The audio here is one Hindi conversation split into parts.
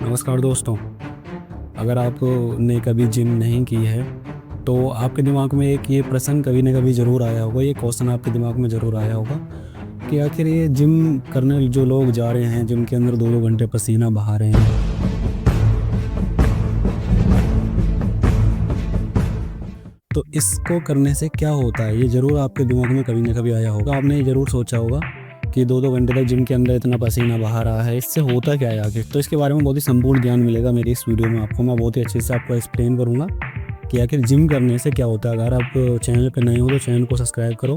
नमस्कार दोस्तों। अगर आपने कभी जिम नहीं की है तो आपके दिमाग में एक ये प्रश्न कभी ना कभी ज़रूर आया होगा, ये क्वेश्चन आपके दिमाग में ज़रूर आया होगा कि आखिर ये जिम करने जो लोग जा रहे हैं, जिम के अंदर 2-2 घंटे पसीना बहा रहे हैं, तो इसको करने से क्या होता है? ये ज़रूर आपके दिमाग में कभी ना कभी आया होगा। आपने ये ज़रूर सोचा होगा कि 2-2 घंटे तक जिम के अंदर इतना पसीना बहा रहा है, इससे होता क्या है आखिर? तो इसके बारे में बहुत ही संपूर्ण ज्ञान मिलेगा मेरी इस वीडियो में आपको। मैं बहुत ही अच्छे से आपको एक्सप्लेन करूँगा कि आखिर जिम करने से क्या होता है। अगर आप चैनल पे नए हो तो चैनल को सब्सक्राइब करो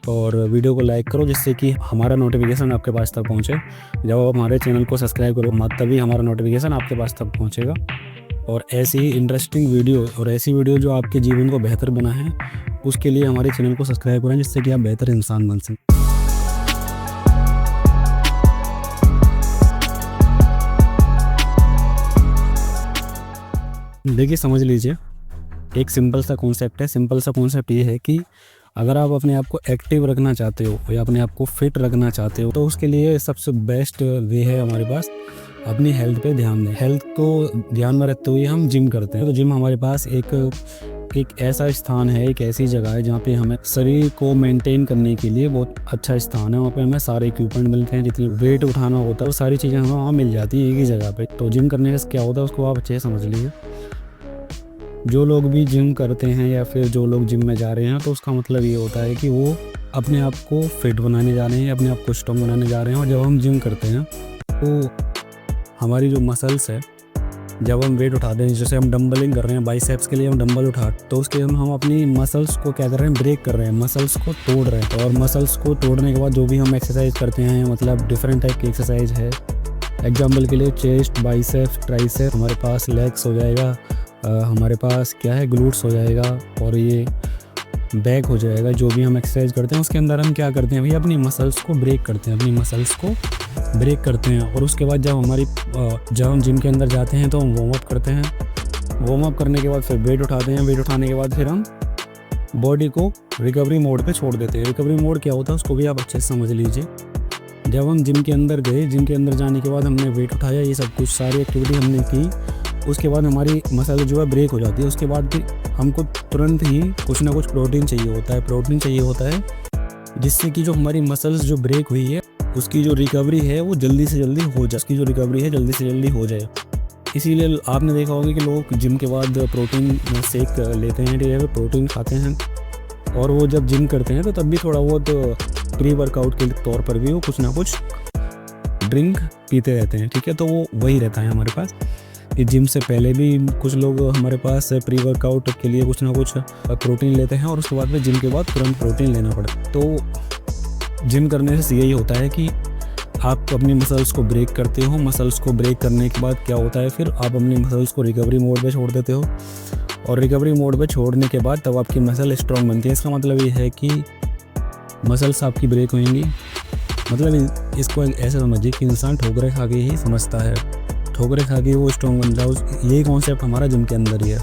और वीडियो को लाइक करो, जिससे कि हमारा नोटिफिकेशन आपके पास तक पहुँचे। जब आप हमारे चैनल को सब्सक्राइब करो तभी हमारा नोटिफिकेशन आपके पास तक पहुँचेगा। और ऐसी ही इंटरेस्टिंग वीडियो और ऐसी वीडियो जो आपके जीवन को बेहतर बनाए, उसके लिए हमारे चैनल को सब्सक्राइब करें, जिससे कि आप बेहतर इंसान बन सकें। देखिए, समझ लीजिए, एक सिंपल सा कॉन्सेप्ट है। सिंपल सा कॉन्सेप्ट ये है कि अगर आप अपने आप को एक्टिव रखना चाहते हो या अपने आप को फिट रखना चाहते हो, तो उसके लिए सबसे बेस्ट वे है हमारे पास अपनी हेल्थ पे ध्यान दें। हेल्थ को ध्यान में रखते हुए हम जिम करते हैं। तो जिम हमारे पास एक ऐसा स्थान है, एक ऐसी जगह है जहाँ पे हमें शरीर को मेंटेन करने के लिए बहुत अच्छा स्थान है। वहाँ पे हमें सारे इक्विपमेंट मिलते हैं, जितनी वेट उठाना होता है वो सारी चीज़ें हमें वहाँ मिल जाती है एक ही जगह पे। तो जिम करने से क्या होता है उसको आप अच्छे से समझ लीजिए। जो लोग भी जिम करते हैं या फिर जो लोग जिम में जा रहे हैं, तो उसका मतलब ये होता है कि वो अपने आप को फिट बनाने जा रहे हैं, अपने आप को स्ट्रॉन्ग बनाने जा रहे हैं। और जब हम जिम करते हैं तो हमारी जो मसल्स है, जब हम वेट उठाते हैं, जैसे हम डंबलिंग कर रहे हैं, बाइसेप्स के लिए हम डंबल उठा, तो उसके हम अपनी मसल्स को क्या कर रहे हैं, ब्रेक कर रहे हैं, मसल्स को तोड़ रहे हैं। और मसल्स को तोड़ने के बाद जो भी हम एक्सरसाइज करते हैं, मतलब डिफरेंट टाइप की एक्सरसाइज है। एग्जाम्पल के लिए चेस्ट, बाइसेप्स, ट्राइसेप, हमारे पास लेग्स हो जाएगा, हमारे पास क्या है, ग्लूट्स हो जाएगा, और ये बैक हो जाएगा। जो भी हम एक्सरसाइज करते हैं उसके अंदर हम क्या करते हैं भैया, अपनी मसल्स को ब्रेक करते हैं, अपनी मसल्स को ब्रेक करते हैं। और उसके बाद जब हम जिम के अंदर जाते हैं तो हम वार्म अप करते हैं। वार्म अप करने के बाद फिर वेट उठाते हैं। वेट उठाने के बाद फिर हम बॉडी को रिकवरी मोड पे छोड़ देते हैं। रिकवरी मोड क्या होता है उसको भी आप अच्छे से समझ लीजिए। जब हम जिम के अंदर गए, जिम के अंदर जाने के बाद हमने वेट उठाया, ये सब कुछ सारी एक्टिविटी हमने की, उसके बाद हमारी मसल जो है ब्रेक हो जाती है। उसके बाद फिर हमको तुरंत ही कुछ ना कुछ प्रोटीन चाहिए होता है। प्रोटीन चाहिए होता है जिससे कि जो हमारी मसल्स जो ब्रेक हुई है उसकी जो रिकवरी है वो जल्दी से जल्दी हो जाए, उसकी जो रिकवरी है जल्दी से जल्दी हो जाए। इसीलिए आपने देखा होगा कि लोग जिम के बाद प्रोटीन शेक लेते हैं, ठीक है, प्रोटीन खाते हैं। और वो जब जिम करते हैं तो तब भी थोड़ा बहुत प्री वर्कआउट के तौर पर भी वो कुछ ना कुछ ड्रिंक पीते रहते हैं, ठीक है। तो वो वही रहता है हमारे पास। ये जिम से पहले भी कुछ लोग हमारे पास प्री वर्कआउट के लिए कुछ ना कुछ प्रोटीन लेते हैं, और उसके बाद में जिम के बाद तुरंत प्रोटीन लेना पड़ता है। तो जिम करने से यही होता है कि आप अपनी मसल्स को ब्रेक करते हो। मसल्स को ब्रेक करने के बाद क्या होता है, फिर आप अपनी मसल्स को रिकवरी मोड पे छोड़ देते हो, और रिकवरी मोड पे छोड़ने के बाद तब आपकी मसल स्ट्रॉन्ग बनती है। इसका मतलब ये है कि मसल्स आपकी ब्रेक होंगी। मतलब इसको ऐसे समझिए कि इंसान ठोकरें खा के ही समझता है, ठोकरें खा के वो स्ट्रॉन्ग बनता है। यही कॉन्सेप्ट हमारा जिम के अंदर ही है।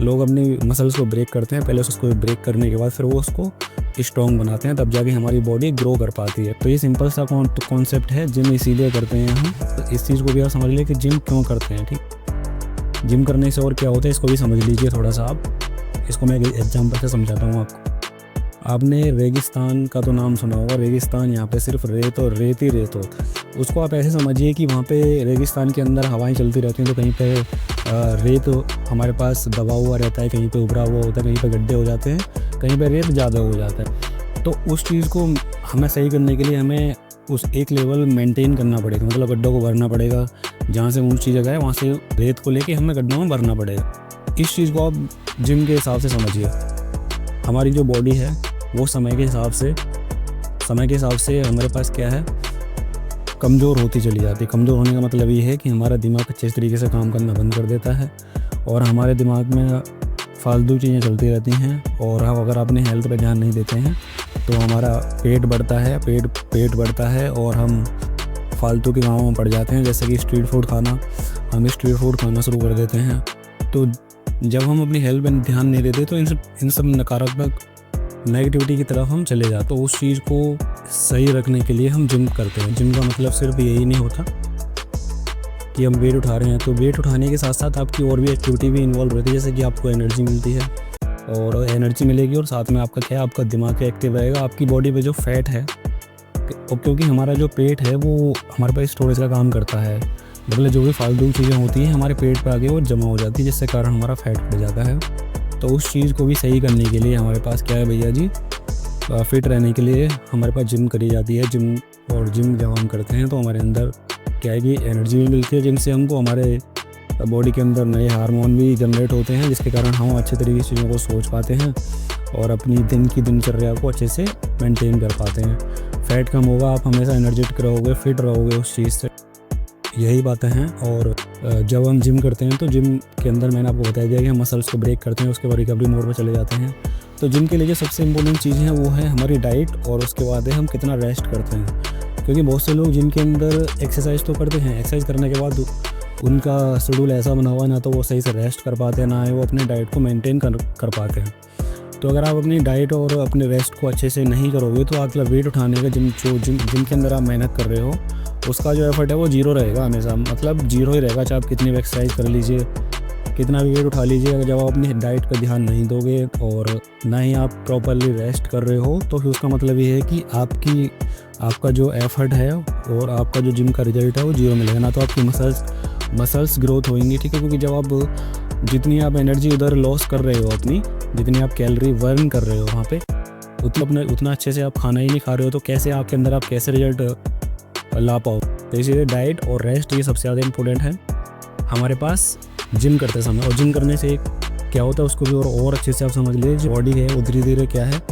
लोग अपनी मसल्स को ब्रेक करते हैं, पहले उसको ब्रेक करने के बाद फिर वो उसको स्ट्रॉन्ग बनाते हैं, तब जाके हमारी बॉडी ग्रो कर पाती है। तो ये सिंपल सा कॉन्सेप्ट है, जिम इसीलिए करते हैं हम। तो इस चीज़ को भी आप समझ लीजिए कि जिम क्यों करते हैं, ठीक। जिम करने से और क्या होता है इसको भी समझ लीजिए थोड़ा सा आप। इसको मैं एग्जाम्पल से समझाता हूँ आपको। आपने रेगिस्तान का तो नाम सुना होगा। रेगिस्तान, यहाँ पे सिर्फ रेत और रेत ही रेत होता है। उसको आप ऐसे समझिए कि वहाँ पे रेगिस्तान के अंदर हवाएं चलती रहती हैं, तो कहीं पे रेत हमारे पास दबा हुआ रहता है, कहीं पे उभरा हुआ होता है, कहीं पे गड्ढे हो जाते हैं, कहीं पे रेत ज़्यादा हो जाता है। तो उस चीज़ को हमें सही करने के लिए हमें उस एक लेवल मेंटेन करना पड़ेगा, मतलब गड्ढों को भरना पड़ेगा। जहाँ से ऊँची जगह है वहाँ से रेत को लेके हमें गड्ढों में भरना पड़ेगा। इस चीज़ को आप जिम के हिसाब से समझिए। हमारी जो बॉडी है वो समय के हिसाब से हमारे पास क्या है, कमज़ोर होती चली जाती है। कमज़ोर होने का मतलब ये है कि हमारा दिमाग अच्छे तरीके से काम करना बंद कर देता है, और हमारे दिमाग में फालतू चीज़ें चलती रहती हैं। और हम अगर अपने हेल्थ पे ध्यान नहीं देते हैं तो हमारा पेट बढ़ता है और हम फालतू के कामों में पड़ जाते हैं, जैसे कि स्ट्रीट फूड खाना। हम स्ट्रीट फूड खाना शुरू कर देते हैं। तो जब हम अपनी हेल्थ पर ध्यान नहीं देते तो इन सब नकारात्मक नेगेटिविटी की तरफ हम चले जाते। तो उस चीज़ को सही रखने के लिए हम जिम करते हैं। जिम का मतलब सिर्फ यही नहीं होता कि हम वेट उठा रहे हैं, तो वेट उठाने के साथ साथ आपकी और भी एक्टिविटी भी इन्वॉल्व रहती है, जैसे कि आपको एनर्जी मिलती है, और एनर्जी मिलेगी और साथ में आपका क्या है, आपका दिमाग एक्टिव रहेगा। आपकी बॉडी पे जो फैट है, क्योंकि हमारा जो पेट है वो हमारे पास स्टोरेज का काम करता है, मतलब जो भी फालतू चीज़ें होती हैं हमारे पेट पे आके वो जमा हो जाती है, जिससे कारण हमारा फैट बढ़ जाता है। तो उस चीज़ को भी सही करने के लिए हमारे पास क्या है भैया जी, फिट रहने के लिए हमारे पास जिम करी जाती है। जिम जब हम करते हैं तो हमारे अंदर क्या है कि एनर्जी भी मिलती है, जिनसे हमको हमारे बॉडी के अंदर नए हार्मोन भी जनरेट होते हैं, जिसके कारण हम अच्छे तरीके से चीज़ों को सोच पाते हैं और अपनी दिन की दिनचर्या को अच्छे से मेंटेन कर पाते हैं। फैट कम होगा, आप हमेशा एनर्जेटिक रहोगे, फिट रहोगे उस चीज़ से, यही बातें हैं। और जब हम जिम करते हैं तो जिम के अंदर मैंने आपको बताया दिया कि हम मसल्स को ब्रेक करते हैं, उसके बाद रिकवरी मोड में चले जाते हैं। तो जिम के लिए जो सबसे इम्पोर्टेंट चीज़ है वो है हमारी डाइट, और उसके बाद है हम कितना रेस्ट करते हैं। क्योंकि बहुत से लोग जिम के अंदर एक्सरसाइज तो करते हैं, एक्सरसाइज करने के बाद उनका शेड्यूल ऐसा बना हुआ है, ना तो वो सही से रेस्ट कर पाते हैं, ना ही वो अपने डाइट को मेंटेन कर पाते हैं। तो अगर आप अपनी डाइट और अपने रेस्ट को अच्छे से नहीं करोगे तो आपका वेट उठाने का जिम के अंदर आप मेहनत कर रहे हो, उसका जो एफर्ट है वो जीरो रहेगा हमेशा, मतलब जीरो ही रहेगा। चाहे आप कितनी भी एक्सरसाइज कर लीजिए, कितना भी वेट उठा लीजिए, अगर जब आप अपनी डाइट पर ध्यान नहीं दोगे और ना ही आप प्रॉपरली रेस्ट कर रहे हो, तो फिर उसका मतलब ये है कि आपका जो एफर्ट है और आपका जो जिम का रिजल्ट है वो जीरो मिलेगा। ना तो आपकी मसल्स ग्रोथ होंगी, ठीक है, क्योंकि जब आप जितनी आप एनर्जी उधर लॉस कर रहे हो, अपनी जितनी आप कैलोरी बर्न कर रहे हो वहाँ पे, उतना अच्छे से आप खाना ही नहीं खा रहे हो, तो कैसे आपके अंदर आप कैसे रिजल्ट ला पाओ। तो इसीलिए डाइट और रेस्ट ये सबसे ज़्यादा इम्पोर्टेंट है हमारे पास जिम करते समय। और जिम करने से क्या होता है उसको भी और अच्छे से आप समझ लीजिए। जो बॉडी है वो धीरे धीरे क्या है,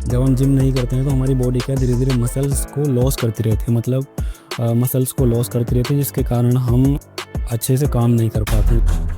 जब हम जिम नहीं करते हैं तो हमारी बॉडी क्या धीरे धीरे मसल्स को लॉस करती रहती है, मतलब मसल्स को लॉस करती रहती है, जिसके कारण हम अच्छे से काम नहीं कर पाते।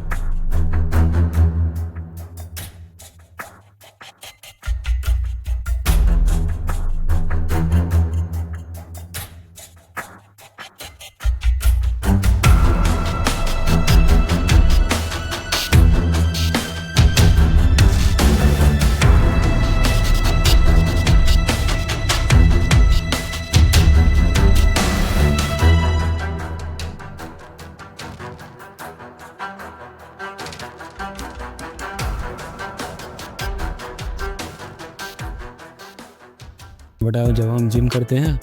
बट जब हम जिम करते हैं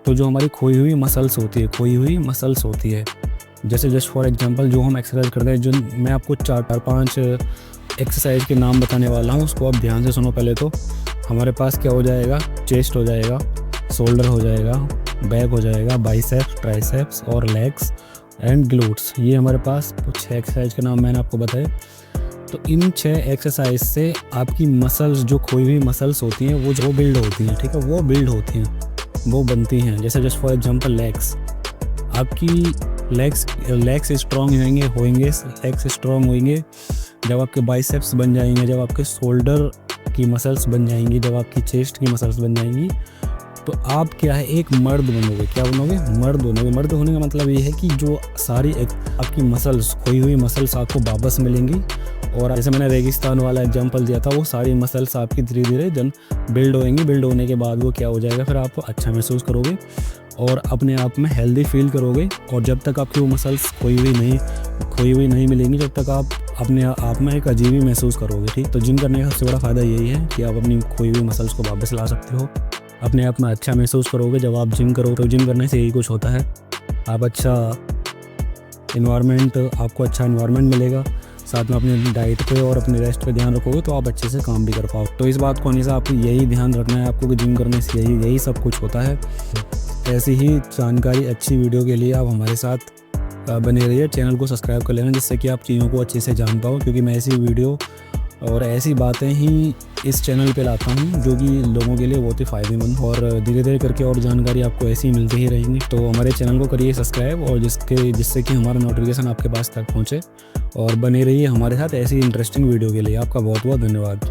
तो जो हमारी खोई हुई मसल्स होती है, जैसे जस्ट फॉर एग्जांपल जो हम एक्सरसाइज करते हैं, जो मैं आपको 4-5 एक्सरसाइज के नाम बताने वाला हूँ, उसको आप ध्यान से सुनो। पहले तो हमारे पास क्या हो जाएगा, चेस्ट हो जाएगा, शोल्डर हो जाएगा, बैक हो जाएगा, बाइसेप्स, ट्राइसेप्स और लेग्स एंड ग्लूट्स। ये हमारे पास कुछ 6 एक्सरसाइज के नाम मैंने आपको बताए। तो इन 6 एक्सरसाइज से आपकी मसल्स, जो खोई हुई मसल्स होती हैं, वो बिल्ड होती हैं, ठीक है, वो बिल्ड होती हैं, वो बनती हैं। जैसे जस्ट फॉर एग्जांपल लेग्स, आपकी लेग्स स्ट्रॉन्ग लेग्स स्ट्रॉन्ग होंगे जब आपके बाइसेप्स बन जाएंगे, जब आपके शोल्डर की मसल्स बन जाएंगी, जब आपकी चेस्ट की मसल्स बन जाएंगी, तो आप क्या है, एक मर्द बनोगे। क्या बनोगे? मर्द बनोगे। मर्द होने का मतलब ये है कि जो सारी आपकी मसल्स, खोई हुई मसल्स आपको वापस मिलेंगी। और जैसे मैंने रेगिस्तान वाला एग्जांपल दिया था, वो सारी मसल्स आपकी धीरे धीरे बिल्ड होएंगी। बिल्ड होने के बाद वो क्या हो जाएगा, फिर आप अच्छा महसूस करोगे और अपने आप में हेल्दी फील करोगे। और जब तक आपकी वो मसल्स खोई हुई नहीं मिलेंगी, जब तक आप अपने आप में एक अजीब ही महसूस करोगे, ठीक। तो जिम करने का सबसे बड़ा फ़ायदा यही है कि आप अपनी खोई हुई मसल्स को वापस ला सकते हो, अपने आप में अच्छा महसूस करोगे जब आप जिम करो। तो जिम करने से यही कुछ होता है, आप आपको अच्छा इन्वायरमेंट मिलेगा, साथ में अपनी डाइट पे और अपने रेस्ट पे ध्यान रखोगे तो आप अच्छे से काम भी कर पाओ। तो इस बात को हमेशा आपको यही ध्यान रखना है आपको कि जिम करने से यही सब कुछ होता है। ऐसी ही जानकारी, अच्छी वीडियो के लिए आप हमारे साथ बने रहिए। चैनल को सब्सक्राइब कर लेना, जिससे कि आप चीज़ों को अच्छे से जान पाओ, क्योंकि मैं ऐसी वीडियो और ऐसी बातें ही इस चैनल पे लाता हूँ जो कि लोगों के लिए बहुत ही फ़ायदेमंद, और धीरे धीरे करके और जानकारी आपको ऐसी ही मिलती ही रहेंगी। तो हमारे चैनल को करिए सब्सक्राइब, और जिससे कि हमारा नोटिफिकेशन आपके पास तक पहुँचे, और बने रहिए हमारे साथ ऐसी इंटरेस्टिंग वीडियो के लिए। आपका बहुत बहुत धन्यवाद।